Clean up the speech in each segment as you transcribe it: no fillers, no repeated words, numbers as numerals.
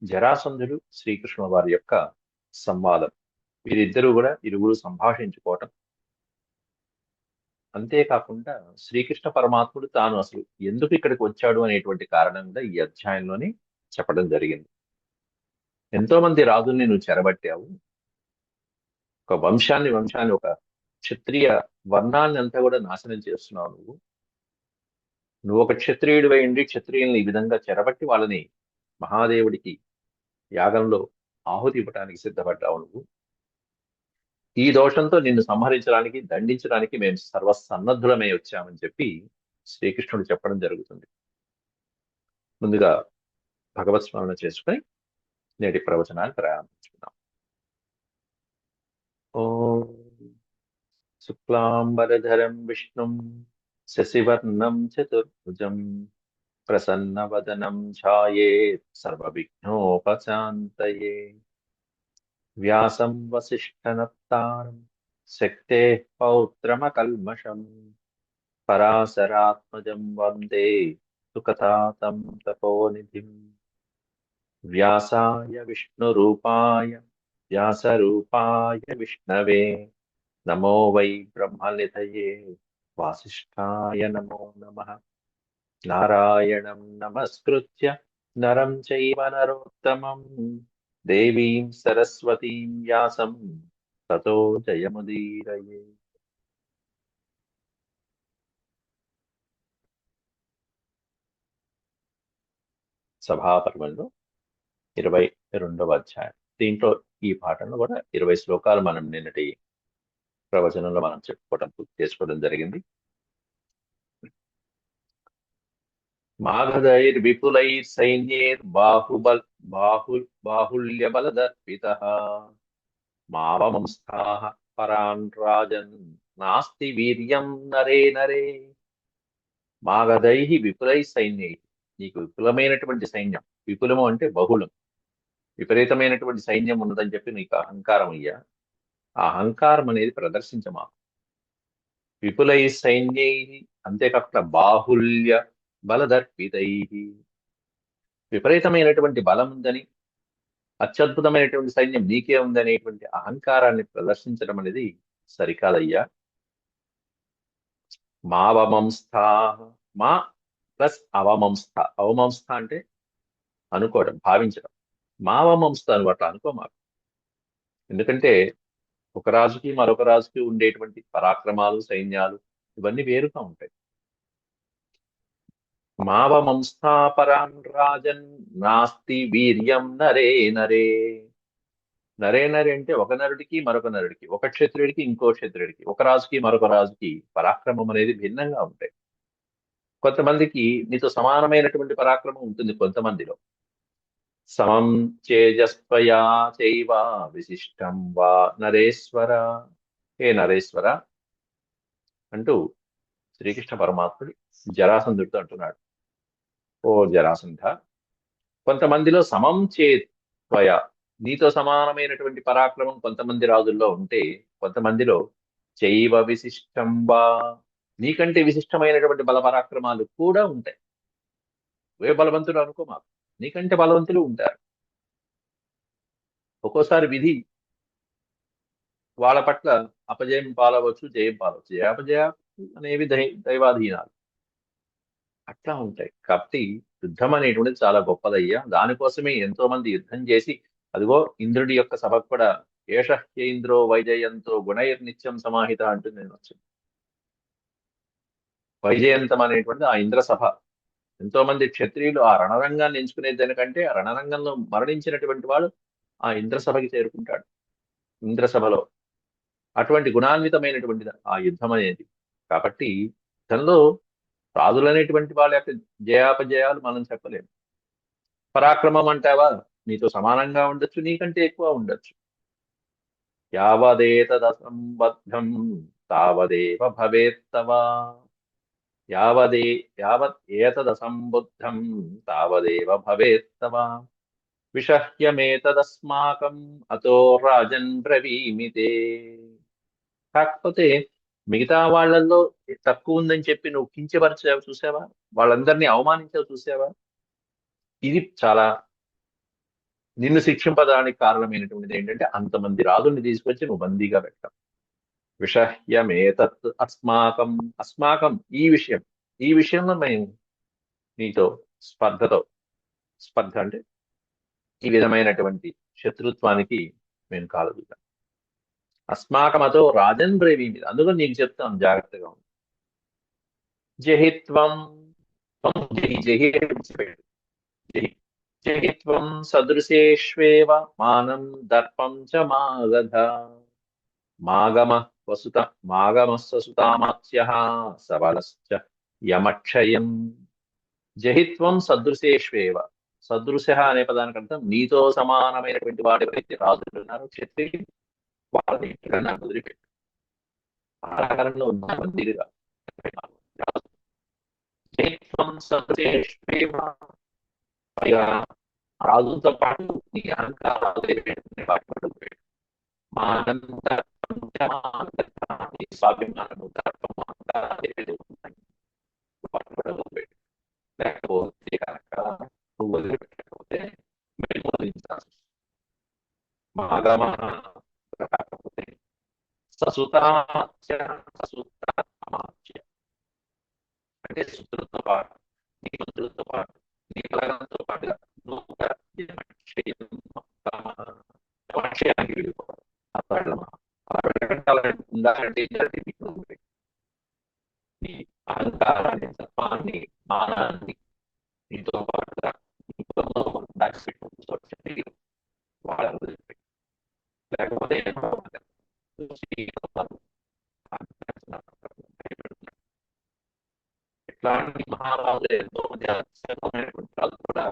జరాసంధుడు శ్రీకృష్ణుల వారి యొక్క సంవాదం. వీరిద్దరూ కూడా ఇరువురు సంభాషించుకోవటం. అంతేకాకుండా శ్రీకృష్ణ పరమాత్ముడు తాను అసలు ఎందుకు ఇక్కడికి వచ్చాడు అనేటువంటి కారణం కూడా ఈ అధ్యాయంలోని చెప్పడం జరిగింది. ఎంతో మంది రాజుల్ని నువ్వు చెరబట్టావు. ఒక వంశాన్ని ఒక క్షత్రియ వర్ణాన్ని అంతా కూడా నాశనం చేస్తున్నావు నువ్వు. నువ్వు ఒక క్షత్రియుడు అయ్యుండి క్షత్రియుల్ని ఈ విధంగా చెరబట్టి వాళ్ళని మహాదేవుడికి యాగంలో ఆహుతి ఇవ్వటానికి సిద్ధపడ్డావు నువ్వు. ఈ దోషంతో నిన్ను సంహరించడానికి దండించడానికి మేము సర్వసన్నద్ధులమై వచ్చామని చెప్పి శ్రీకృష్ణుడు చెప్పడం జరుగుతుంది. ముందుగా భగవత్ స్మరణ చేసుకుని నేటి ప్రవచనాన్ని ప్రారంభించుకుందాం. ఓం శుక్లాంబరధరం విష్ణుం శశివర్ణం చతుర్భుజం ప్రసన్నవదనం ఛాయేత్ సర్వవిఘ్నోపశాంతయే. వ్యాసం వసిష్ఠనప్తారం శక్తేః పౌత్రమకల్మషం పరాశరాత్మజం వందే సుకథాతం తపోనిధిం. వ్యాసాయ విష్ణురూపాయ వ్యాసరూపాయ విష్ణవే నమో వై బ్రహ్మనిధయే వాసిష్ఠాయ నమో నమః. నారాయణం నమస్కృత్య నరం చైవ నరోత్తమం దేవీం సరస్వతీం వ్యాసం తతో జయముదీరయే. సభాపర్వంలో 22వ అధ్యాయం. దీంట్లో ఈ పాఠంలో కూడా 20 శ్లోకాలు మనం నిన్నటి ప్రవచనంలో మనం పూర్తి చేసుకోవడం జరిగింది. మాగధైర్విపులైర్ సైన్యేర్ బాహుల్యబలదర్పితః మావమంస్థాః పరాన్ రాజన్ నాస్తి వీర్యం నరే నరే. మాగధైః విపులై సైన్యై, నీకు విపులమైనటువంటి సైన్యం, విపులము అంటే బహుళం, విపరీతమైనటువంటి సైన్యం ఉన్నదని చెప్పి నీకు అహంకారం అయ్యా. ఆ అహంకారం అనేది ప్రదర్శించమా. విపులై సైన్యై, అంతేకాకుండా బాహుల్య బలదర్పితై, విపరీతమైనటువంటి బలం ఉందని, అత్యద్భుతమైనటువంటి సైన్యం నీకే ఉందనేటువంటి అహంకారాన్ని ప్రదర్శించడం అనేది సరికాదయ్యా. మావమంస్థా, మా ప్లస్ అవమంస్థ. అవమంస్థ అంటే అనుకోవడం, భావించడం. మావమంస్థ అని అట్లా అనుకో మాకు. ఎందుకంటే ఒక రాజుకి మరొక రాజుకి ఉండేటువంటి పరాక్రమాలు, సైన్యాలు ఇవన్నీ వేరుగా ఉంటాయి. మావమంస్థాపరాన్ రాజన్ నాస్తి వీర్యం నరే నరే. నరే నరే అంటే ఒక నరుడికి మరొక నరుడికి, ఒక క్షత్రుడికి ఇంకో క్షత్రుడికి, ఒక రాజుకి మరొక రాజుకి పరాక్రమం అనేది భిన్నంగా ఉంటాయి. కొంతమందికి నీతో సమానమైనటువంటి పరాక్రమం ఉంటుంది కొంతమందిలో. సమం చేజస్వయా చైవ విశిష్టం వా నరేశ్వర. హే నరేశ్వర అంటూ శ్రీకృష్ణ పరమాత్ముడు జరాసంధుడితో అంటున్నాడు. ఓ జరాసంధ, కొంతమందిలో సమం చేత్వయ, నీతో సమానమైనటువంటి పరాక్రమం కొంతమంది రాజుల్లో ఉంటే, కొంతమందిలో చైవ విశిష్టం వా, నీకంటే విశిష్టమైనటువంటి బల పరాక్రమాలు కూడా ఉంటాయి. ఏ బలవంతుడు అనుకో మాకు, నీకంటే బలవంతులు ఉంటారు. ఒక్కోసారి విధి వాళ్ళ పట్ల అపజయం పాలవచ్చు, జయం పాలవచ్చు. జయాపజయాలు అనేవి దైవాధీనాలు అట్లా ఉంటాయి. కాబట్టి యుద్ధం అనేటువంటిది చాలా గొప్పదయ్యా. దానికోసమే ఎంతో మంది యుద్ధం చేసి, అదిగో ఇంద్రుడి యొక్క సభకు కూడా ఏష ఇంద్రో వైజయంతో గుణైర్నిత్యం సమాహిత అంటుంది నేను వచ్చింది. వైజయంతం అనేటువంటిది ఆ ఇంద్ర సభ. ఎంతో మంది క్షత్రియులు ఆ రణరంగాన్ని ఎంచుకునే దానికంటే ఆ రణరంగంలో మరణించినటువంటి వాడు ఆ ఇంద్ర సభకి చేరుకుంటాడు. ఇంద్ర సభలో అటువంటి గుణాన్వితమైనటువంటిది ఆ యుద్ధం అనేది. కాబట్టి యుద్ధంలో రాజులు అనేటువంటి వాళ్ళ యొక్క జయాపజయాలు మనం చెప్పలేము. పరాక్రమం అంటావా, నీతో సమానంగా ఉండొచ్చు, నీకంటే ఎక్కువ ఉండొచ్చు. యావదేతదసంబద్ధం తావదేవ భవేత్తవా. యావదే యావత్ ఏతదసంబుద్ధం తావదేవ భవేత్తవా. విషహ్యమేతదస్మాకం అతో రాజన్ బ్రవీమితే. కాకపోతే మిగతా వాళ్ళల్లో తక్కువ ఉందని చెప్పి నువ్వు కించపరిచావు చూసావా, వాళ్ళందరినీ అవమానించావు చూసావా, ఇది చాలా నిన్ను శిక్షింపడానికి కారణమైనటువంటిది ఏంటంటే అంతమంది రాజుల్ని తీసుకొచ్చి నువ్వు బందీగా పెట్టావు. విషహ్యమేతత్ అస్మాకం, అస్మాకం ఈ విషయంలో మేము నీతో స్పర్ధతో, స్పర్ధ అంటే ఈ విధమైనటువంటి శత్రుత్వానికి మేము కాలుగుతాం. అస్మాకమతో రాజన్ బ్రేవీ మీద, అందుకని నీకు చెప్తాం జాగ్రత్తగా ఉంది. జహిత్వం, జహి జహి అంటే విడిచిపెట్టు. జహి జహిత్వం సదృశేష్వేవ మానం దర్పం చ మాగధ మాగమ వసుత మాగమస్సుతామాత్స్యః సబలశ్చ యమక్షయం. జహిత్వం సదృశేష్వేవ, సదృశ అనే పదానికి అర్థం నీతో సమానమైనటువంటి వాడు ఎవరైతే రాజులు ఉన్నారో క్షత్రియులు, వాళ్ళని ఎక్కడన్నా వదిలిపెట్టు. కారాగారంలో ఉన్న బందీలుగా జహిత్వం సదృశేష్వేవ, పైగా రాజుతో పాటు నీ అహంకారాలు నీ స్వాభిమానము దర్పము అహంకారాలు లేకపోతే కనుక నువ్వు వదిలిపెట్టకపోతే మేము వదిలించాల్సి మాగమ కాకపోతే ససుతామాత్య, ససుతామాత్య అంటే సుతులతో పాటు, నీ మంత్రులతో పాటు, నీ బలగంతో పాటుగా నువ్వు కూడా యమక్షయానికి వెళ్ళిపోవాలి. అలా వెళ్ళాలంటే ఉండాలంటే నీ అహంకారాన్ని, తత్వాన్ని, మానాన్ని నీతో పాటుగా దాచిపెట్టి వాళ్ళని వదిలిపెట్టి, లేకపోతే ఇట్లాంటి మహారాజులు ఎంతో మంది అత్యద్భుతమైనటువంటి రాజులు కూడా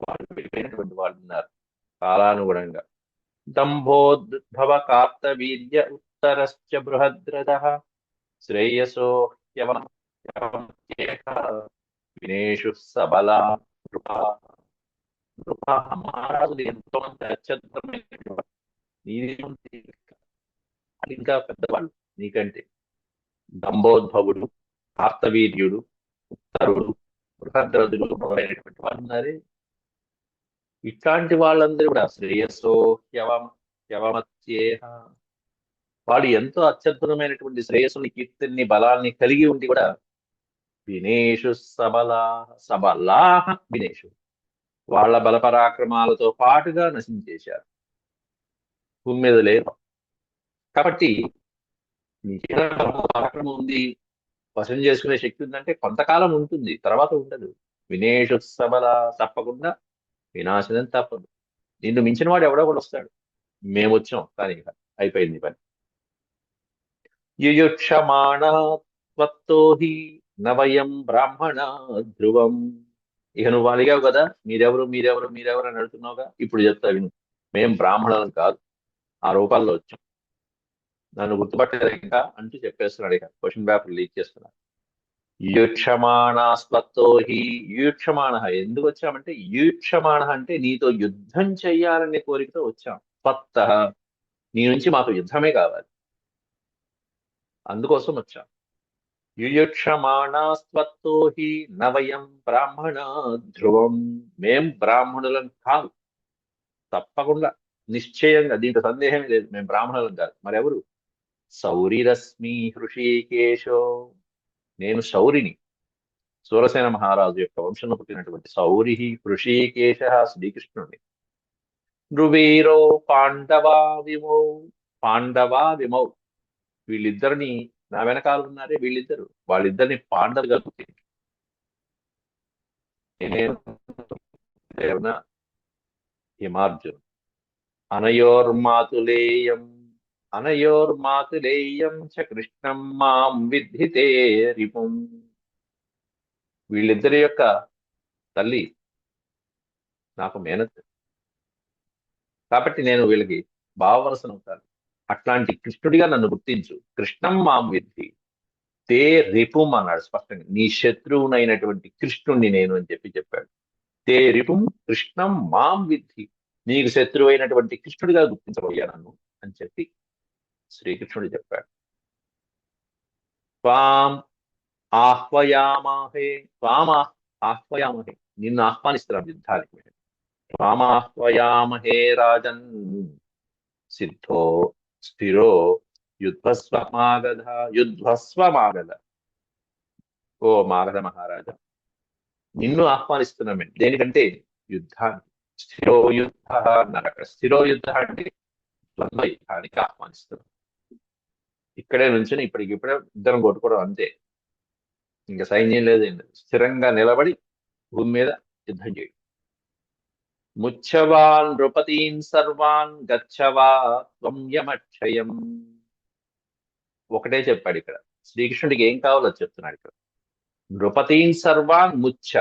వాళ్ళు వెళ్ళిపోయినటువంటి వాళ్ళు ఉన్నారు కాలానుగుణంగా. దంభోద్భవ కార్తవీర్య ఉత్తరశ్చ బృహద్రథః శ్రేయసో వినేషు సబలా నృపా. నృపా మహారాజులు ఎంతో మంది అత్యద్భుతమైనటువంటి వాళ్ళు. నీది ఇంకా పెద్దవాళ్ళు నీకంటే. దంభోద్భవుడు, కార్తవీర్యుడు, ఉత్తరుడు, బృహద్రథుడు మొదలైనటువంటి వాళ్ళు ఉన్నారే. ఇట్లాంటి వాళ్ళందరూ కూడా శ్రేయస్సో హ్యవమత్యేహ, వాళ్ళు ఎంతో అత్యద్భుతమైనటువంటి శ్రేయస్సుని, కీర్తిని, బలాన్ని కలిగి ఉండి కూడా వినేషు సబలా, సబలాహ వినేషు, వాళ్ళ బలపరాక్రమాలతో పాటుగా నశించేశారు, భూమి మీద లేరు. కాబట్టి నీకేదైనా పరాక్రమం ఉంది, వశం చేసుకునే శక్తి ఉందంటే కొంతకాలం ఉంటుంది, తర్వాత ఉండదు. వినేషు సబల, తప్పకుండా వినాశనం తప్పదు. నిన్ను మించిన వాడు ఎవడో కూడా వస్తాడు. మేము వచ్చాం కానీ ఇక అయిపోయింది పని. యుయుక్షమాణత్వత్తో హి నవయం బ్రాహ్మణ ధ్రువం. ఇక నువ్వు అడిగావు కదా, మీరెవరు మీరెవరు మీరెవరు అని అడుగుతున్నావుగా, ఇప్పుడు చెప్తా విను. మేం బ్రాహ్మణులం కాదు, ఆ రూపాల్లో వచ్చాం. నన్ను గుర్తుపట్టలేదు ఇంకా అంటూ చెప్పేస్తున్నాడు. ఇక క్వశ్చన్ పేపర్ లీక్ చేస్తున్నాడు. యుయుక్షమాణాస్త్వత్తో హి, యుయుక్షమాణ ఎందుకు వచ్చామంటే, యుయుక్షమాణ అంటే నీతో యుద్ధం చెయ్యాలనే కోరికతో వచ్చాం. త్వత్త నీ నుంచి మాకు యుద్ధమే కావాలి, అందుకోసం వచ్చాం. యుయుక్షమాణాస్త్వత్తో హి నవయం బ్రాహ్మణ ధ్రువం, మేం బ్రాహ్మణులం కాదు, తప్పకుండా నిశ్చయంగా, దీంట్లో సందేహమే లేదు, మేము బ్రాహ్మణులం కాదు. మరెవరు? శౌరిరశ్మి హృషీకేశో, నేను శౌరిని, సూరసేన మహారాజు యొక్క వంశంలో పుట్టినటువంటి శౌరి హృషీకేశ శ్రీకృష్ణుడిని. నృవీరో పాండవా విమౌ, పాండవా విమౌ, వీళ్ళిద్దరిని నా వెనకాల ఉన్నారే వీళ్ళిద్దరు, వాళ్ళిద్దరిని పాండవులుగా గుర్తించు. నేనేమన్నా హిమార్జున్. అనయోర్మాతులేయం, అనయోర్మాతులేయం చ కృష్ణం మాం విద్ధితే రిపుం. వీళ్ళిద్దరి యొక్క తల్లి నాకు మేనత్, కాబట్టి నేను వీళ్ళకి భావవరసనవుతాను. అట్లాంటి కృష్ణుడిగా నన్ను గుర్తించు. కృష్ణం మాం విద్ధి తే రిపుం అన్నాడు స్పష్టంగా. నీ శత్రువునైనటువంటి కృష్ణుణ్ణి నేను అని చెప్పాడు. తే రిపుం కృష్ణం మాం విద్ధి, నీకు శత్రువు అయినటువంటి కృష్ణుడిగా గుర్తించబోయా నన్ను అని చెప్పి శ్రీకృష్ణుడు చెప్పాడు. త్వాం ఆహ్వయామహే, త్వాం ఆహ్వయామహే, నిన్ను ఆహ్వానిస్తున్నాం యుద్ధానికి. త్వామాహ్వయామహే రాజన్ సిద్ధో స్థిరో యుద్ధస్వమాగధ యుద్ధస్వమాగధ. ఓ మాగధ మహారాజా, నిన్ను ఆహ్వానిస్తున్నాం మేము. దేనికంటే యుద్ధానికి. స్థిరో యుద్ధ అన్నారు అక్కడ. స్థిరో యుద్ధ అంటే ద్వంద్వ యుద్ధానికి ఆహ్వానిస్తున్నాం. ఇక్కడే నుంచుని ఇప్పటికిప్పుడే ఇద్దరం కొట్టుకోవడం అంతే. ఇంకా సైన్యం లేదు, ఏం లేదు. స్థిరంగా నిలబడి భూమి మీద యుద్ధం చేయడం. ముచ్చవాన్ నృపతీన్ సర్వాన్ గచ్చవా త్వం యమక్షయం. ఒకటే చెప్పాడు ఇక్కడ. శ్రీకృష్ణుడికి ఏం కావాలో అది చెప్తున్నాడు ఇక్కడ. నృపతీన్ సర్వాన్ ముచ్చ.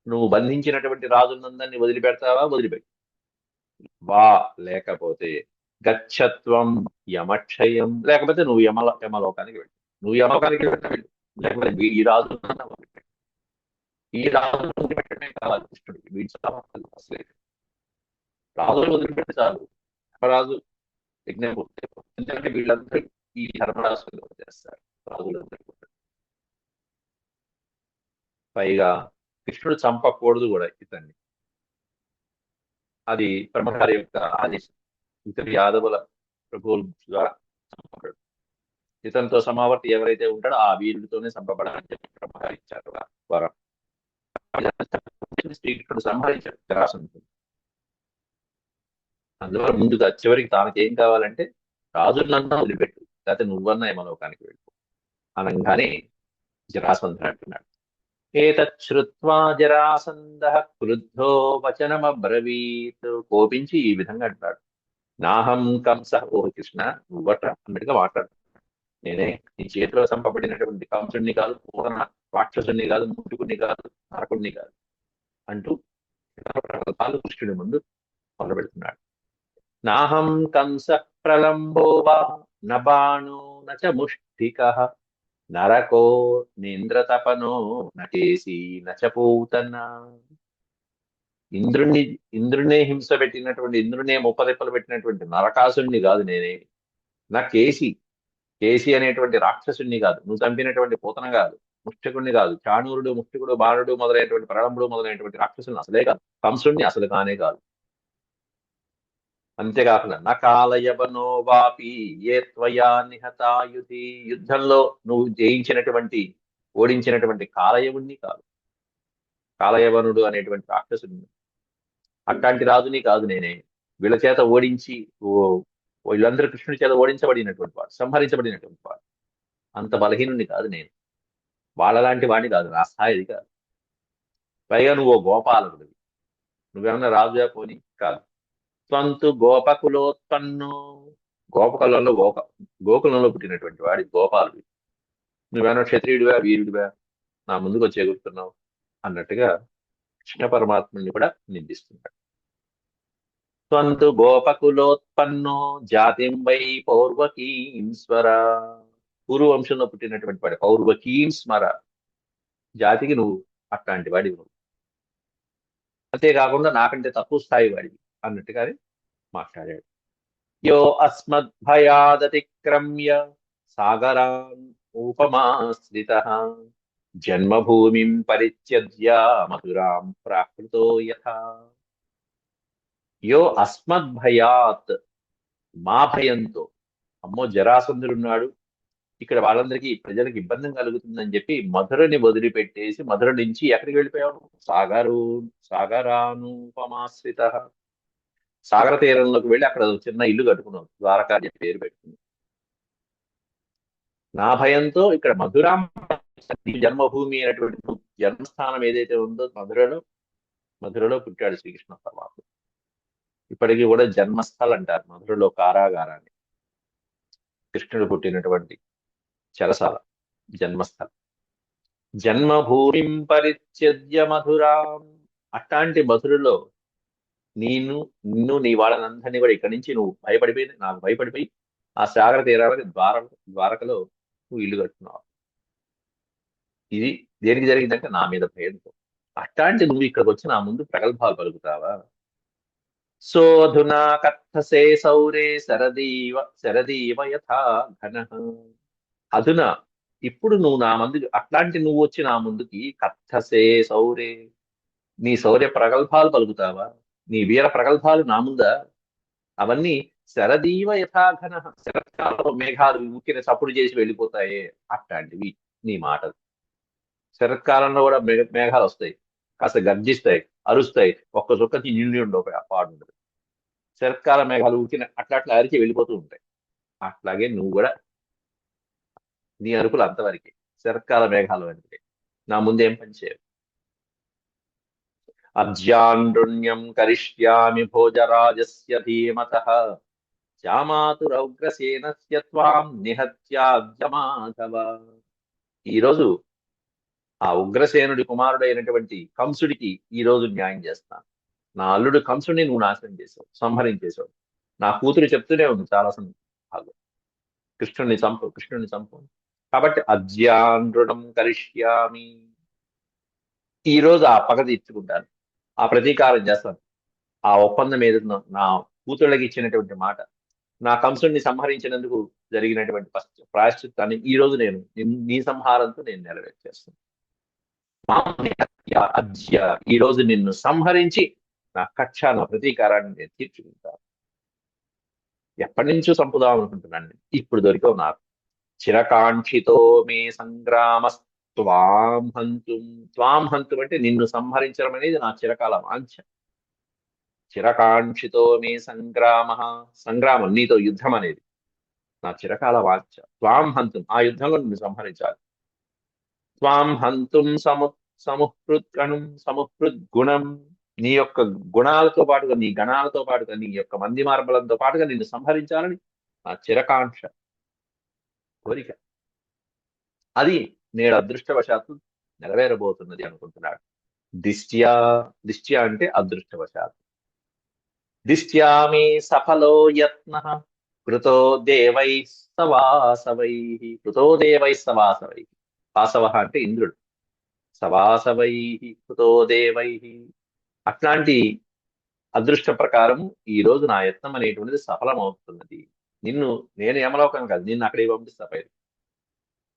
నువ్వు బంధించినటువంటి రాజులందరినీ వదిలిపెడతావా? వదిలిపెట్టు. వా లేకపోతే గచ్చత్వం యమక్షయం, లేకపోతే నువ్వు యమలోకానికి వెళ్ళు. నువ్వు యమలోకానికి వెళ్ళు, లేకపోతే ఈ రాజు ఈ రాజు వదిలిపెట్టడమే కావాలి కృష్ణుడికి. వీడి సామర్థ్యం అసలే రాజులు వదిలిపెడితే చాలు. ధర్మరాజు యజ్ఞం పూర్తి. ఎందుకంటే వీళ్ళందరూ ఈ ధర్మరాజు చేస్తారు రాజులందరూ కూడా. పైగా కృష్ణుడు చంపకూడదు కూడా ఇతన్ని. అది బ్రహ్మగారి యొక్క ఆదేశం. ఇతరు యాదవుల ప్రభువుల ద్వారా చంపబడ్డాడు. ఇతనితో సమావర్తి ఎవరైతే ఉంటాడో ఆ వీరుడితోనే చంపబడాలని చెప్పి బ్రహ్మగారు ఇచ్చారు వరం. శ్రీకృష్ణుడు సంహరించాడు జరాసంధుడు. అందువల్ల ముందుగా చివరికి తనకి ఏం కావాలంటే రాజులన్నా వదిలిపెట్టు, లేకపోతే నువ్వన్నా యమలోకానికి వెళ్ళిపో అనగానే జరాసంధుడు అంటున్నాడు. ఏతచ్చుత్వా జరాసంధః క్రుద్ధో వచనమబ్రవీత్. కోపించి ఈ విధంగా అంటాడు. నాహం కంస. ఓ కృష్ణ, నువ్వట అన్నట్టుగా మాట్లాడు. నేనే నీ చేతిలో చంపబడినటువంటి కంసుడిని కాదు, పూర్ణ రాక్షసుని కాదు, ముట్టుకుని కాదు, నరకుడిని కాదు అంటూ కృష్ణుడి ముందు మొదలు పెడుతున్నాడు. నాహం కంస ప్రలంబో వా నబాణో నచ ముష్టికః నరకో నింద్రతపనో నకేసి నచపూతన. ఇంద్రుణ్ణి హింస పెట్టినటువంటి, ఇంద్రునే ముప్పదెప్పలు పెట్టినటువంటి నరకాసుని కాదు నేనే. నా కేసి అనేటువంటి రాక్షసుని కాదు, నువ్వు చంపినటువంటి పూతన కాదు, ముష్టికుడిని కాదు, చాణూరుడు, ముష్టికుడు, బాణుడు మొదలైనటువంటి ప్రళంబుడు మొదలైనటువంటి రాక్షసుని అసలే కాదు. కంసుడిని అసలు కానే కాదు. అంతేకాకుండా నా కాలయవనో వాపి ఏ త్వయా నిహతాయుధి. యుద్ధంలో నువ్వు జయించినటువంటి, ఓడించినటువంటి కాలయవుణ్ణి కాదు. కాలయవనుడు అనేటువంటి రాక్షసుని, అట్లాంటి రాజుని కాదు నేనే. వీళ్ళ చేత ఓడించి వీళ్ళందరూ కృష్ణుడి చేత ఓడించబడినటువంటి వాడు, సంహరించబడినటువంటి వాడు. అంత బలహీనుని కాదు నేను. వాళ్ళలాంటి వాడిని కాదు, నా స్థాయిది కాదు. పైగా నువ్వు గోపాలకుడివి. నువ్వేమన్నా రాజుగా పోని కాదు. త్వంతు గోపకులోత్పన్ను. గోపకులంలో గోకులంలో పుట్టినటువంటి వాడి గోపాలుడి. నువ్వేమన్నా క్షత్రియుడివా, వీరుడివా, నా ముందుకు వచ్చి ఎగురుతున్నావు అన్నట్టుగా కృష్ణ పరమాత్ముని కూడా నిందిస్తున్నాడు. త్వంతు గోపకులోత్పన్నో జాతిం వై పౌర్వకీం స్మర. పూర్వవంశంలో పుట్టినటువంటి వాడి పౌర్వకీం స్మర. జాతికి నువ్వు అట్లాంటి వాడివి నువ్వు. అంతేకాకుండా నాకంటే తక్కువ స్థాయి వాడివి అన్నట్టుగానే మాట్లాడాడు. యో అస్మద్భయాదతిక్రమ్య సాగరాన్ ఉపమాశ్రితః జన్మభూమిం పరిత్యజ్య మధురాం ప్రాకృతో యథా. యో అస్మద్భయాత్, మా భయంతో. అమ్మో జరాసంధుడున్నాడు ఇక్కడ, వాళ్ళందరికీ ప్రజలకు ఇబ్బంది కలుగుతుందని చెప్పి మధురని వదిలిపెట్టేసి మధుర నుంచి ఎక్కడికి వెళ్ళిపోయాడు? సాగరానుపమాశ్రిత. సాగర తీరంలోకి వెళ్ళి అక్కడ చిన్న ఇల్లు కట్టుకున్నావు, ద్వారకా అని పేరు పెట్టుకుని. నా భయంతో ఇక్కడ మధురాం, జన్మభూమి అయినటువంటి జన్మస్థానం ఏదైతే ఉందో మధురలో పుట్టాడు శ్రీకృష్ణ పరమాత్మ. ఇప్పటికీ కూడా జన్మస్థల్ అంటారు మధురలో కారాగారాన్ని. కృష్ణుడు పుట్టినటువంటి చెరసాల జన్మస్థలం. జన్మభూమిం పరిత్యజ్య మధురాం. అట్లాంటి మధురలో నిన్ను నీ వాళ్ళనందరినీ కూడా ఇక్కడి నుంచి నువ్వు నాకు భయపడిపోయి ఆ సాగర తీరాలని ద్వారకలో నువ్వు ఇల్లు కట్టుకున్నావు. ఇది దేనికి జరిగిందంటే నా మీద భయంతో. అట్లాంటి నువ్వు ఇక్కడికి వచ్చి నా ముందు ప్రగల్భాలు పలుకుతావా? సోధునా కథసే సౌరే శరదీవ యథా ఘన. అధునా, ఇప్పుడు నువ్వు నా ముందు, అట్లాంటి నువ్వు వచ్చి నా ముందుకి కథసే సౌరే, నీ శౌర్య ప్రగల్భాలు పలుకుతావా? నీ వీర ప్రగల్భాలు నా ముందా? అవన్నీ శరదీవ యథాఘన, శరత్కాలంలో మేఘాలు ఊకిన చప్పుడు చేసి వెళ్ళిపోతాయే అట్లాంటివి నీ మాటలు. శరత్కాలంలో కూడా మేఘాలు వస్తాయి, కాస్త గర్జిస్తాయి, అరుస్తాయి, ఒక్క చుక్కకి నిండి ఉండవు పాడు. శరత్కాల మేఘాలు ఊకిన అట్లా అట్లా అరిచి వెళ్ళిపోతూ ఉంటాయి. అట్లాగే నువ్వు కూడా నీ అరుపులు అంతవరకే, శరత్కాల మేఘాలు అంటే నా ముందేం పని చేయవు. అద్యాన్రుణ్యం కరిష్యామి భోజరాజస్య ధీమతః శ్యామాతురౌగ్రసేనస్య త్వాం నిహత్యాద్య మాధవ. ఈరోజు ఆ ఉగ్రసేనుడి కుమారుడైనటువంటి కంసుడికి ఈ రోజు న్యాయం చేస్తాను. నా అల్లుడు కంసుడిని నువ్వు నాశనం చేసావు, సంహరించేశావు. నా కూతురు చెప్తూనే ఉంది చాలా సందర్భాలు, కృష్ణుడిని చంపు, కృష్ణుడిని చంపు. కాబట్టి అద్యాన్రుణం కరిష్యామి, ఈ రోజు ఆ పగ తీర్చుకుంటాను, ఆ ప్రతీకారం చేస్తాను. ఆ ఒప్పందం ఏదైనా నా కూతుళ్ళకి ఇచ్చినటువంటి మాట, నా కంసుడిని సంహరించినందుకు జరిగినటువంటి ప్రాయశ్చిత్తాన్ని ఈ రోజు నేను నీ సంహారంతో నేను నెరవేర్చేస్తాను. అద్య, ఈ రోజు నిన్ను సంహరించి నా కక్ష, నా ప్రతీకారాన్ని నేను తీర్చుకుంటాను. ఎప్పటి నుంచో చంపుదాం అనుకుంటున్నాను, ఇప్పుడు దొరికవు నాకు. చిరకాంక్షితో మే సంగ్రామస్త్వాం హంతుం. త్వాం హంతుం అంటే నిన్ను సంహరించడం అనేది నా చిరకాల వాంఛ. చిరకాంక్షితో మే సంగ్రామ, సంగ్రామం నీతో యుద్ధం అనేది నా చిరకాల వాంఛ. త్వాం హంతుం, ఆ యుద్ధంలో నిన్ను సంహరించాలి. త్వాం హంతుం సముహృద్గణం సముహృద్గుణం, నీ యొక్క గుణాలతో పాటుగా, నీ గణాలతో పాటుగా, నీ యొక్క మంది మార్బలంతో పాటుగా నిన్ను సంహరించాలని నా చిరకాంక్ష, కోరిక. అది నేడు అదృష్టవశాత్తు నెరవేరబోతున్నది అనుకుంటున్నాడు. దిష్ట్యా, దిష్ట్యా అంటే అదృష్టవశాత్తు. దిష్ట్యామి సఫలో యత్న కృతో దేవై సవాసవై. కృతో దేవై సవాసవై, వాసవ అంటే ఇంద్రుడు, సవాసవై కృతో దేవై. అట్లాంటి అదృష్ట ప్రకారము ఈ రోజు నా యత్నం అనేటువంటిది సఫలమవుతున్నది. నిన్ను నేను యమలోకం కాదు, నిన్ను అక్కడికి పంపిస్తా పైరు.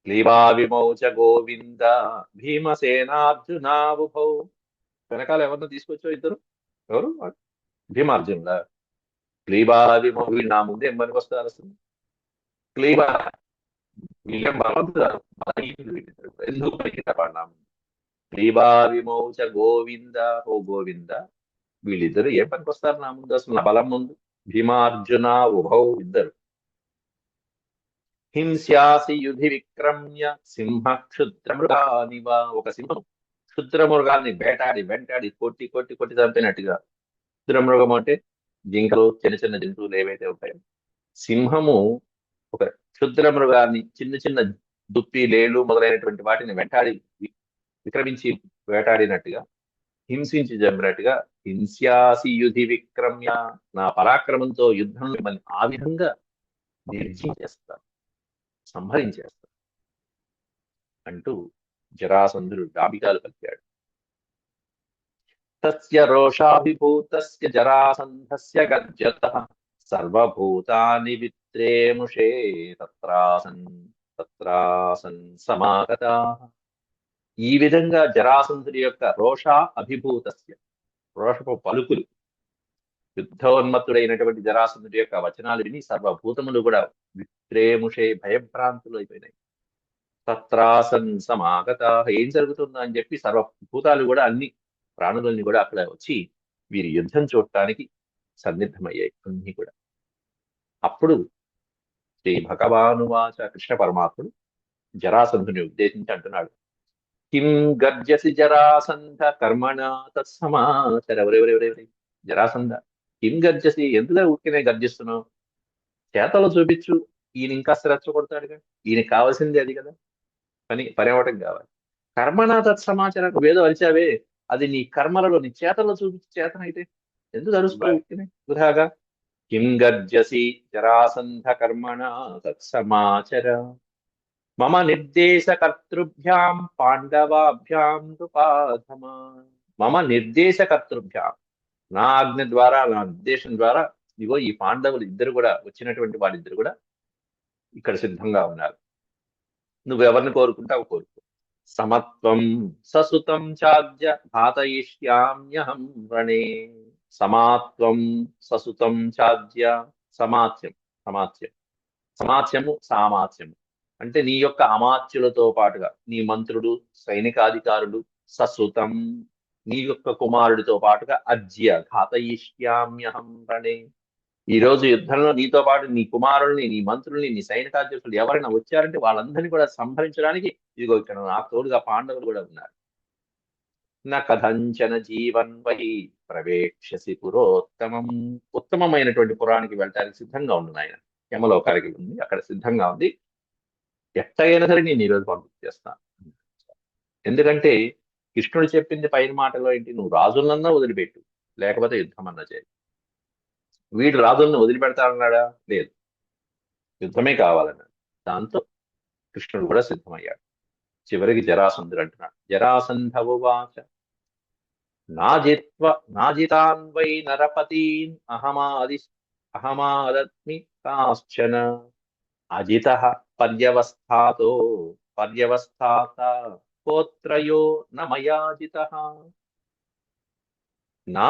క్లీబా విమౌచ గోవింద భీమసేనార్జునావుభౌ. వెనకాల ఎవరిని తీసుకొచ్చో ఇద్దరు, ఎవరు? భీమార్జునుల. క్లీబా విమౌ, వీళ్ళు నా ముందు ఏం పనికి వస్తారు అసలు? క్లీబా, వీళ్ళేం బలవంతున్నారు, ఎందుకు పనికిరాడు? క్లీబా విమౌచ గోవింద, ఓ గోవింద, వీళ్ళిద్దరు ఏం పనికి వస్తారు నా ముందు అసలు, నా బలం ముందు? భీమార్జున ఉభౌ, ఇద్దరు. హింస్యాసి యుధి విక్రమ్య సింహ క్షుద్రమృగానివ. ఒక సింహం క్షుద్రమృగాల్ని వేటాడి వెంటాడి కొట్టి కొట్టి కొట్టి చంపినట్టుగా. క్షుద్రమృగం అంటే జింకలు, చిన్న చిన్న జంతువులు ఏవైతే ఉంటాయో, సింహము ఒక క్షుద్ర మృగాన్ని, చిన్న చిన్న దుప్పి, లేళ్ళు మొదలైనటువంటి వాటిని వెంటాడి విక్రమించి వేటాడినట్టుగా, హింసించి చంపినట్టుగా, హింస్యాసి యుధి విక్రమ్య, నా పరాక్రమంతో యుద్ధం మిమ్మల్ని ఆ విధంగా నిర్జించేస్తాను, సంహరించేస్తాను అంటూ జరాసంధుడు డాబికాలు పలికాడు. తస్య రోషాభిభూతస్య జరాసంధస్య గర్జతః సర్వభూతాని విత్రేముషే తత్రాసన్ సమాగతాః. ఈ విధంగా జరాసంధుడి యొక్క రోష అభిభూతస్య, రోషపు పలుకులు, యుద్ధోన్మత్తుడైనటువంటి జరాసంధుడి యొక్క వచనాలు విని సర్వభూతములు కూడా విత్రేముషే, భయభ్రాంతులు అయిపోయినాయి. తత్రాసన్ సమాగతాః, ఏం జరుగుతుందో అని చెప్పి సర్వభూతాలు కూడా, అన్ని ప్రాణులన్నీ కూడా అక్కడ వచ్చి వీరి యుద్ధం చూడటానికి సన్నిద్ధమయ్యాయి అన్ని కూడా. అప్పుడు శ్రీ భగవానువాచ, కృష్ణ పరమాత్ముడు జరాసంధుని ఉద్దేశించి అంటున్నాడు. కిం గర్జసి జరాసంధ కర్మణ తత్సమాచర. ఎవరెవరెవరెవరి జరాసంధ, కిం గర్జసి, ఎందుకు ఊరికనే గర్జిస్తున్నావు? చేతలో చూపించు, ఈయన ఇంకా రెచ్చ కొడతాడుగా, ఈయనకి కావాల్సింది అది కదా, పని అవ్వటం కావాలి. కర్మణ తత్సమాచారం, నువ్వేదో అరిచావే, అది నీ కర్మలలో, నీ చేతల్లో చూపించి చేతనైతే ఎందుకు అరుస్తావు వృధాగా? కిం గర్జసి జరాసంధ కర్మణ తత్సమాచర మమ నిర్దేశకర్తృభ్యాం పాండవాభ్యాం నృపాధమా. మమ నిర్దేశకర్తృభ్యాం, నా ఆజ్ఞ ద్వారా, నా నిర్దేశం ద్వారా ఇగో ఈ పాండవులు ఇద్దరు కూడా, వచ్చినటువంటి వాళ్ళిద్దరు కూడా ఇక్కడ సిద్ధంగా ఉన్నారు. నువ్వెవరిని కోరుకుంటావు కోరుకో, సమత్వం ససుతం చాజ్య ఘాతయిష్యామ్యహం రణే. సమాత్వం ససుతం చాజ్య. సమాత్యం, సమాత్యం, సమాత్యము సామాత్యము అంటే నీ యొక్క అమాత్యులతో పాటుగా నీ మంత్రుడు, సైనికాధికారులు, ససుతం నీ యొక్క కుమారుడితో పాటుగా అజ్య ఘాతయిష్యామ్యహం రణే. ఈ రోజు యుద్ధంలో నీతో పాటు నీ కుమారుల్ని, నీ మంత్రుల్ని, నీ సైనికాధ్యక్షులు ఎవరైనా వచ్చారంటే వాళ్ళందరినీ కూడా సంహరించడానికి ఇదిగో ఇక్కడ నాకు తోడుగా పాండవులు కూడా ఉన్నారు. నా కథంచన జీవన్ వై ప్రవేక్షసి పురోత్తమం. ఉత్తమమైనటువంటి పురానికి వెళ్ళడానికి సిద్ధంగా ఉంది ఆయన. యమలోకానికి ఉంది, అక్కడ సిద్ధంగా ఉంది. ఎట్టయినా సరే నేను ఈరోజు పంపించేస్తాను. ఎందుకంటే కృష్ణుడు చెప్పింది పైన మాటలో ఏంటి, నువ్వు రాజులన్నా వదిలిపెట్టు, లేకపోతే యుద్ధం అన్నా చేయి. వీడు రాజులను వదిలిపెడతానన్నాడా? లేదు, యుద్ధమే కావాలన్నాడు. దాంతో కృష్ణుడు కూడా సిద్ధమయ్యాడు. చివరికి జరాసంధుడు అంటున్నాడు, జరాసంధవువాచ నాజితాన్ వై నరపతీన్ అహమాదత్మి కాశ్చన అజిత పర్యవస్థాతో పర్యవస్థాత కోత్రయో న మయాజితః. నా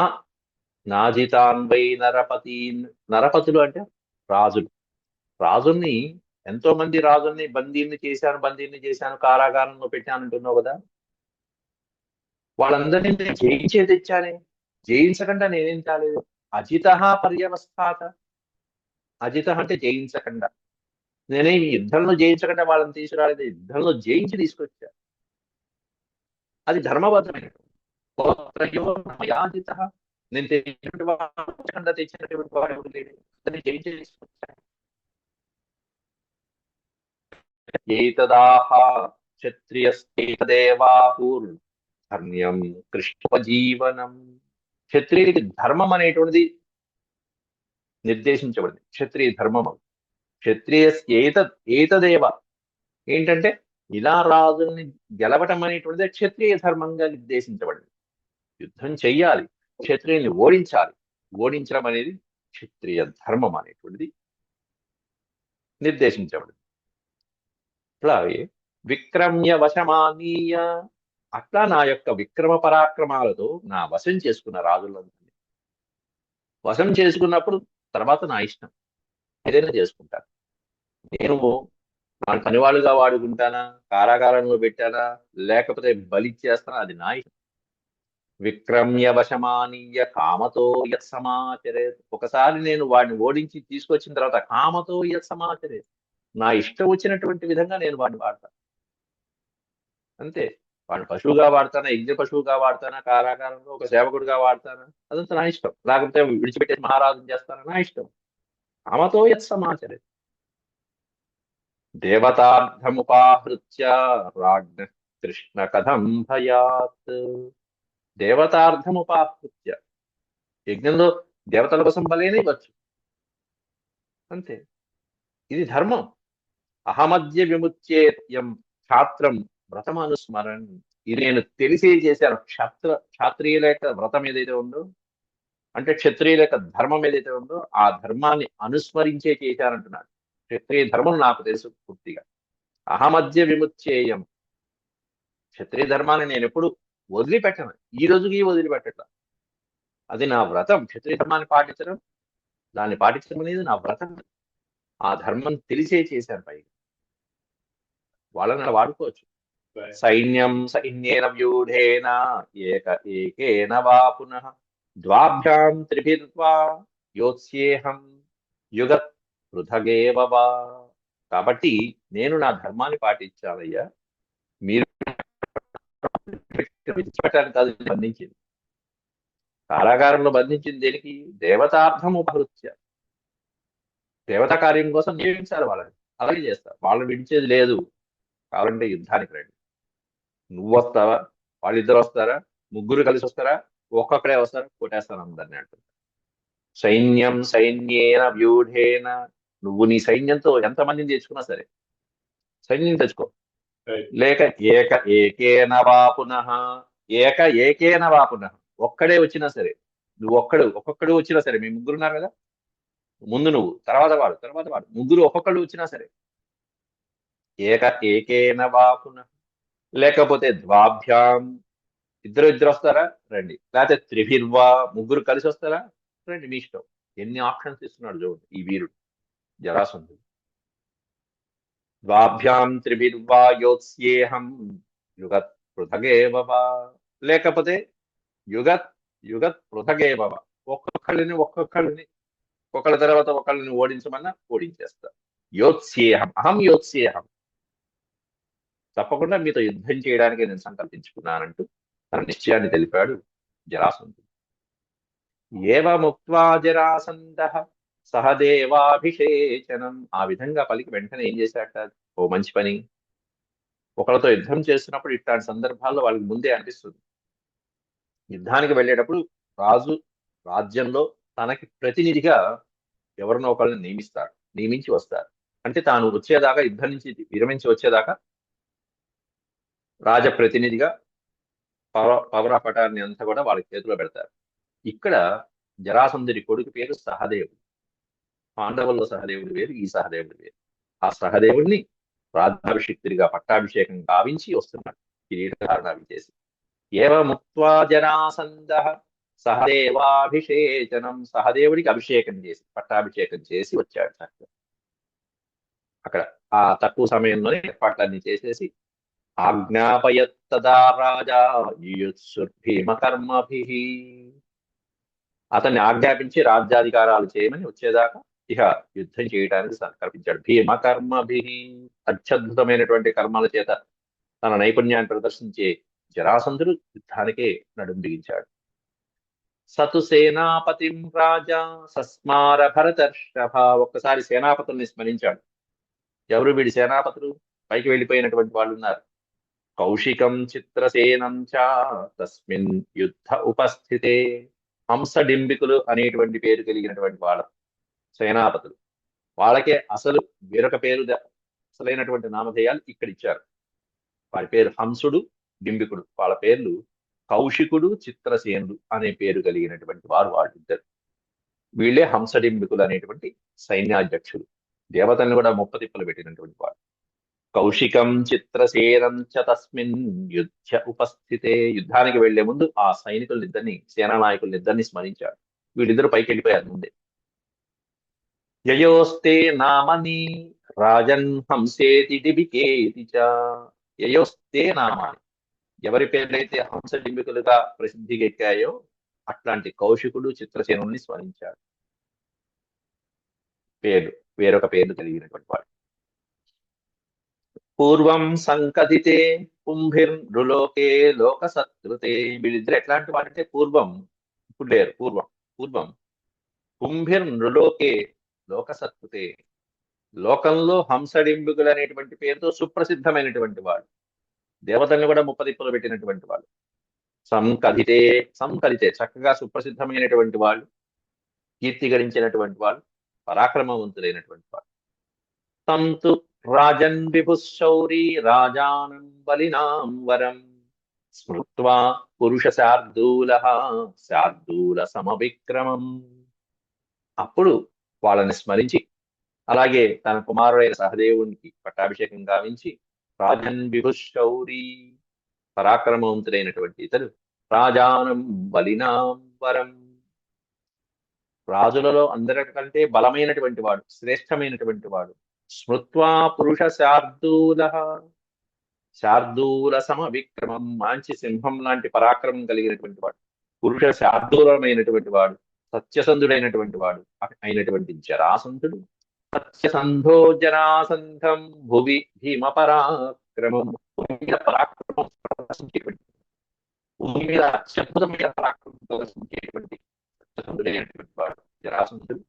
నాజితాన్ వై నరపతీన్. నరపతులు అంటే రాజులు. రాజుల్ని, ఎంతో మంది రాజుల్ని బందీల్ని చేశాను, కారాగారంలో పెట్టానంటున్నావు కదా. వాళ్ళందరినీ నేను జయించే తెచ్చానే, జయించకుండా నేనేం కాలేదు. అజిత పర్యవస్థాత. అజిత అంటే జయించకుండా. నేనేం యుద్ధంలో జయించకుండా వాళ్ళని తీసుకురాలేదు, యుద్ధంలో జయించి తీసుకొచ్చా. అది ధర్మబద్ధమైన. నేను తెచ్చినటువంటి వాడు ఎవరు లేడు, అతన్ని జయించి తీసుకొచ్చా. ఏతదాహ క్షత్రియస్తేతదేవాహుర్ ధర్మ్యం కృష్ణోపజీవనం. క్షత్రియుడికి ధర్మం అనేటువంటిది నిర్దేశించబడింది. క్షత్రియ ధర్మం. క్షత్రియ ఏతదేవ ఏంటంటే ఇలా రాజుల్ని గెలవటం అనేటువంటిది క్షత్రియ ధర్మంగా నిర్దేశించబడింది. యుద్ధం చెయ్యాలి, క్షత్రియుల్ని ఓడించాలి. ఓడించడం అనేది క్షత్రియ ధర్మం అనేటువంటిది నిర్దేశించబడింది. అలాగే విక్రమ్య వశమానీయ, అట్లా నా యొక్క విక్రమ పరాక్రమాలతో నా వశం చేసుకున్న రాజులందరినీ. వశం చేసుకున్నప్పుడు తర్వాత నా ఇష్టం, ఏదైనా చేసుకుంటాను. నేను నా పనివాళ్ళుగా వాడుకుంటానా, కారాగారంలో పెట్టానా, లేకపోతే బలిచ్చేస్తానా, అది నా ఇష్టం. విక్రమ్య వశమానీయ కామతో యత్ సమాచరేత్. ఒకసారి నేను వాడిని ఓడించి తీసుకొచ్చిన తర్వాత కామతో యత్ సమాచరేత్, నా ఇష్టం వచ్చినటువంటి విధంగా నేను వాడిని వాడతాను. అంతే. వాడిని పశువుగా వాడతానా, యజ్ఞ పశువుగా వాడతానా, కారాగారంలో ఒక సేవకుడిగా వాడతానా, అదంతా నా ఇష్టం. లేకపోతే విడిచిపెట్టేసి మహారాజుని చేస్తానా, నా ఇష్టం. కామతో యత్ సమాచరేత్. దేవతార్థముపాహృత్య రాజ్ఞ కృష్ణ కథం భయాత్. దేవతార్థముపాహృత్య, యజ్ఞంలో దేవతల కోసం బలైన ఇవ్వచ్చు. అంతే, ఇది ధర్మం. అహమద్య విముచ్యేత్యం క్షాత్రం వ్రతమనుస్మరణ్. ఇది నేను తెలిసి చేశాను. క్షత్రియుల యొక్క వ్రతం ఏదైతే ఉందో, అంటే క్షత్రియుల యొక్క ధర్మం ఏదైతే ఉందో, ఆ ధర్మాన్ని అనుస్మరించే చేశానంటున్నాడు. క్షత్రియ ధర్మం నాకు తెలుసు పూర్తిగా. అహమద్య విముచ్యేయం, క్షత్రియ ధర్మాన్ని నేను ఎప్పుడు వదిలిపెట్టను, ఈ రోజుకి వదిలిపెట్టట్లా. అది నా వ్రతం. క్షత్రియ ధర్మాన్ని పాటించడం, దాన్ని పాటించడం అనేది నా వ్రతం. ఆ ధర్మం తెలిసే చేశాను. పైగా వాళ్ళని అలా వాడుకోవచ్చు. సైన్యం సైన్యేన వ్యూఢేన ఏకేన వా పునః ద్వాభ్యాం త్రిభిర్వా యోత్స్యేహం యుగత్ పృథగేవ వా. కాబట్టి నేను నా ధర్మాన్ని పాటించాలయ్యా. మీరు కాదు బంధించింది, కారాగారంలో బంధించింది దేనికి? దేవతార్థం ఉపహృత్య, దేవతా కార్యం కోసం నియమించాలి వాళ్ళని. అలాగే చేస్తారు. వాళ్ళని విడిచేది లేదు. కావాలంటే యుద్ధానికి రండి. నువ్వు వస్తావా, వాళ్ళిద్దరు వస్తారా, ముగ్గురు కలిసి వస్తారా, ఒక్కొక్కడే వస్తారా, కొట్టేస్తాను అందరినీ అంటుంది. సైన్యం సైన్యేన వ్యూఢేన, నువ్వు నీ సైన్యంతో ఎంతమందిని తెచ్చుకున్నా సరే, సైన్యం తెచ్చుకో. లేక ఏకేన వా పునః, ఏకేన వా పునః, ఒక్కడే వచ్చినా సరే, నువ్వు ఒక్కొక్కడు వచ్చినా సరే, మీ ముగ్గురు ఉన్నారు కదా, ముందు నువ్వు, తర్వాత వాడు, ముగ్గురు ఒక్కొక్కడు వచ్చినా సరే, ఏకేన వా పునః లేకపోతే ద్వాభ్యాం, ఇద్దరు ఇద్దరు వస్తారా రండి, లేకపోతే త్రిభిర్వా, ముగ్గురు కలిసి వస్తారా రండి, మీ ఇష్టం. ఎన్ని ఆప్షన్స్ ఇస్తున్నాడు చూడండి ఈ వీరుడు జరాసంధుడు. ద్వాభ్యాం త్రిభిర్వా యోత్స్యేహం యుగత్ పృథగేవ వా. లేకపోతే యుగత్ యుగత్ పృథగేవ వా. ఒక్కొక్కళ్ళని ఒకళ్ళ తర్వాత ఒకళ్ళని ఓడించమన్నా ఓడించేస్తా. యోత్స్యేహం, అహం యోత్స్యేహం, తప్పకుండా మీతో యుద్ధం చేయడానికి నేను సంకల్పించుకున్నానంటూ తన నిశ్చయాన్ని తెలిపాడు జరాసంధుడు. ఏవముక్త్వా జరాసంధః సహదేవాభిషేచనం. ఆ విధంగా పలికి వెంటనే ఏం చేశాట, ఓ మంచి పని. ఒకరితో యుద్ధం చేస్తున్నప్పుడు ఇట్లాంటి సందర్భాల్లో వాళ్ళకి ముందే అనిపిస్తుంది, యుద్ధానికి వెళ్ళేటప్పుడు రాజు రాజ్యంలో తనకి ప్రతినిధిగా ఎవరినో ఒకరిని నియమిస్తారు, నియమించి వస్తారు. అంటే తాను వచ్చేదాకా, యుద్ధం నుంచి విరమించి వచ్చేదాకా రాజప్రతినిధిగా పవరాపటాన్ని అంతా కూడా వాళ్ళ చేతిలో పెడతారు. ఇక్కడ జరాసంధుడి కొడుకు పేరు సహదేవుడు. పాండవుల్లో సహదేవుడు వేరు, ఈ సహదేవుడు వేరు. ఆ సహదేవుడిని రాజ్యాభిషిక్తుడిగా పట్టాభిషేకం గావించి వస్తున్నాడు కిరీటధారణాలు చేసి. ఏవముక్త్వా జరాసంధః సహదేవాభిషేచనం, సహదేవుడికి అభిషేకం చేసి పట్టాభిషేకం చేసి వచ్చాడు చక్కగా. అక్కడ ఆ తక్కువ సమయంలోనే ఏర్పాట్లన్నీ చేసేసి ఆజ్ఞాపయత్తదా రాజా భీమకర్మభిః, అతన్ని ఆజ్ఞాపించి రాజ్యాధికారాలు చేయమని వచ్చేదాకా ఇక యుద్ధం చేయడానికి సంకల్పించాడు. భీమకర్మభిః, అత్యద్భుతమైనటువంటి కర్మల చేత తన నైపుణ్యాన్ని ప్రదర్శించే జరాసంధుడు యుద్ధానికే నడుం బిగించాడు. సతు సేనాపతిం రాజా సస్మార భరతర్షభ. ఒక్కసారి సేనాపతుల్ని స్మరించాడు. ఎవరు వీడి సేనాపతులు? పైకి వెళ్ళిపోయినటువంటి వాళ్ళు ఉన్నారు. కౌశికం చిత్రసేనం చ తస్మిన్ యుద్ధ ఉపస్థితే. హంసడింబికులు అనేటువంటి పేరు కలిగినటువంటి వాళ్ళ సేనాపతులు. వాళ్ళకే అసలు వేరొక పేరు, అసలైనటువంటి నామధేయాలు ఇక్కడ ఇచ్చారు. వారి పేరు హంసుడు, డింబికుడు. వాళ్ళ పేర్లు కౌశికుడు, చిత్రసేనుడు అనే పేరు కలిగినటువంటి వారు వాళ్ళిద్దరు. వీళ్ళే హంసడింబికులు అనేటువంటి సైన్యాధ్యక్షులు. దేవతల్ని కూడా ముప్పతిప్పలు పెట్టినటువంటి వాడు. కౌశికం చిత్రసేనం చ తస్మిన్ యుద్ధ ఉపస్థితే. యుద్ధానికి వెళ్లే ముందు ఆ సైనికులిద్దరిని, సేనా నాయకులిద్దరిని స్మరించాడు. వీళ్ళిద్దరు పైకి వెళ్ళిపోయారు ముందే. యయోస్తే నామని రాజన్ హంసేతి డిబికేతి చ. యయోస్తే నామాని, ఎవరి పేర్లైతే హంసడింబికులుగా ప్రసిద్ధికి ఎక్కాయో అట్లాంటి కౌశికుడు, చిత్రసేనుల్ని స్మరించాడు. పేర్లు, వేరొక పేర్లు కలిగినటువంటి వాడు. పూర్వం సంకథితే కుంభిర్నృలోకే లోకసత్కృతే. వీళ్ళిద్దరు ఎట్లాంటి వాడంటే పూర్వం, ఇప్పుడు లేరు, పూర్వం. పూర్వం కుంభిర్నృలోకే లోకసత్కృతే, లోకంలో హంసడింబుకులు అనేటువంటి పేరుతో సుప్రసిద్ధమైనటువంటి వాడు. దేవతల్ని కూడా ముప్పదిప్పులు పెట్టినటువంటి వాడు. సంకథితే, సంకలితే చక్కగా సుప్రసిద్ధమైనటువంటి వాళ్ళు, కీర్తి గడించినటువంటి వాళ్ళు, పరాక్రమవంతులైనటువంటి వాడు. తంతు రాజన్ విభుశౌరీ రాజానం బలినాం వరం స్మృత్వా పురుష శార్దూల శార్దూల సమవిక్రమం. అప్పుడు వాళ్ళని స్మరించి, అలాగే తన కుమారుడైన సహదేవునికి పట్టాభిషేకం గావించి, రాజన్ విభుశౌరీ, పరాక్రమవంతుడైనటువంటి ఇతడు, రాజానం బలినాం వరం, రాజులలో అందరికంటే బలమైనటువంటి వాడు, శ్రేష్టమైనటువంటి వాడు. స్మృత్వా పురుష శార్దూల, శార్దూల సమ విక్రమం, మంచి సింహం లాంటి పరాక్రమం కలిగినటువంటి వాడు, పురుష శార్దూలమైనటువంటి వాడు, సత్యసంధుడైనటువంటి వాడు అయినటువంటి జరాసంధుడు. సత్యసంధో జరాసంధం భువి భీమ పరాక్రమం. భూమి మీద పరాక్రమం ప్రదర్శించేటువంటి, భూమి మీద అత్యద్భుతమైన పరాక్రమం ప్రదర్శించేటువంటి సత్యసంధుడైనటువంటి వాడు జరాసంధుడు.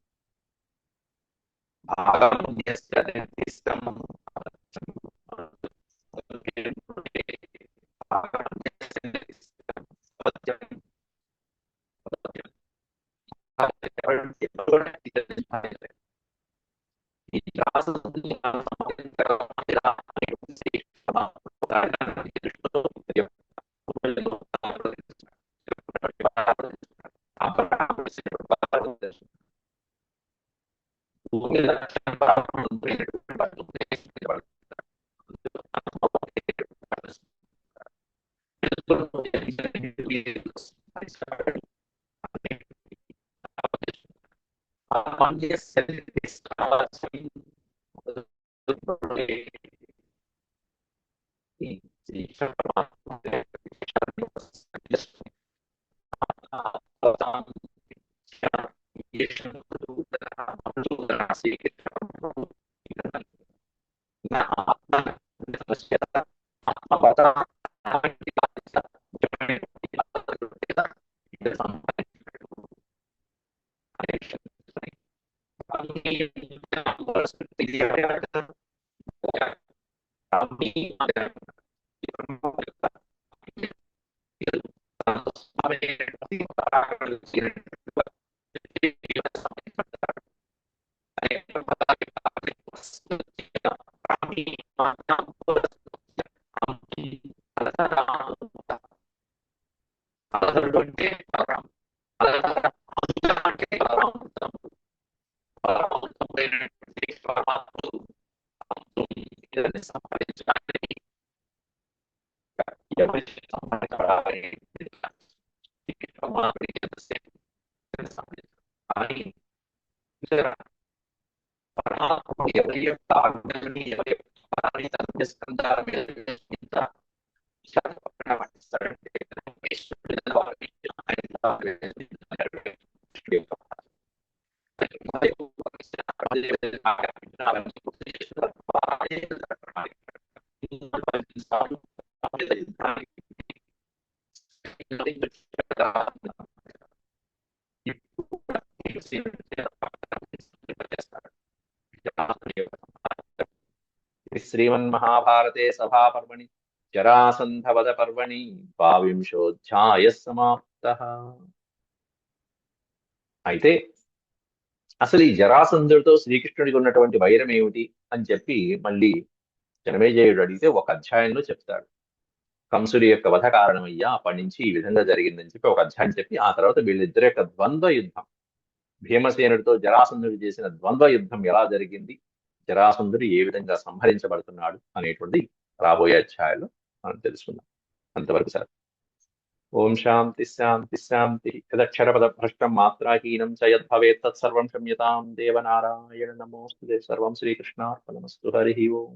శ్రీమన్మహాభారతే సభాపర్వణి జరాసంధవద పర్వణి ద్వావింశోऽధ్యాయः సమాప్తః. అయితే అసలు ఈ జరాసంధుడితో శ్రీకృష్ణుడికి ఉన్నటువంటి వైరం ఏమిటి అని చెప్పి మళ్ళీ జనమేజయుడు అడిగితే ఒక అధ్యాయంలో చెప్తాడు. కంసుడి యొక్క వధ కారణమయ్యా, అప్పటి నుంచి ఈ విధంగా జరిగిందని చెప్పి ఒక అధ్యాయం చెప్పి ఆ తర్వాత వీళ్ళిద్దరి యొక్క ద్వంద్వ యుద్ధం, భీమసేనుడితో జరాసంధుడు చేసిన ద్వంద్వ యుద్ధం ఎలా జరిగింది, జరాసంధుడు ఏ విధంగా సంహరించబడుతున్నాడు అనేటువంటి రాబోయే అధ్యాయాలు మనం తెలుసుకుందాం. అంతవరకు సార్. ఓం శాంతి శాంతి శాంతి. యదక్షరపద భ్రష్టం మాత్రాహీనం చ యద్భవేత్ తత్సర్వం క్షమ్యతాం దేవనారాయణ నమోస్తుతే. సర్వం శ్రీకృష్ణార్పణమస్తు. హరి ఓం.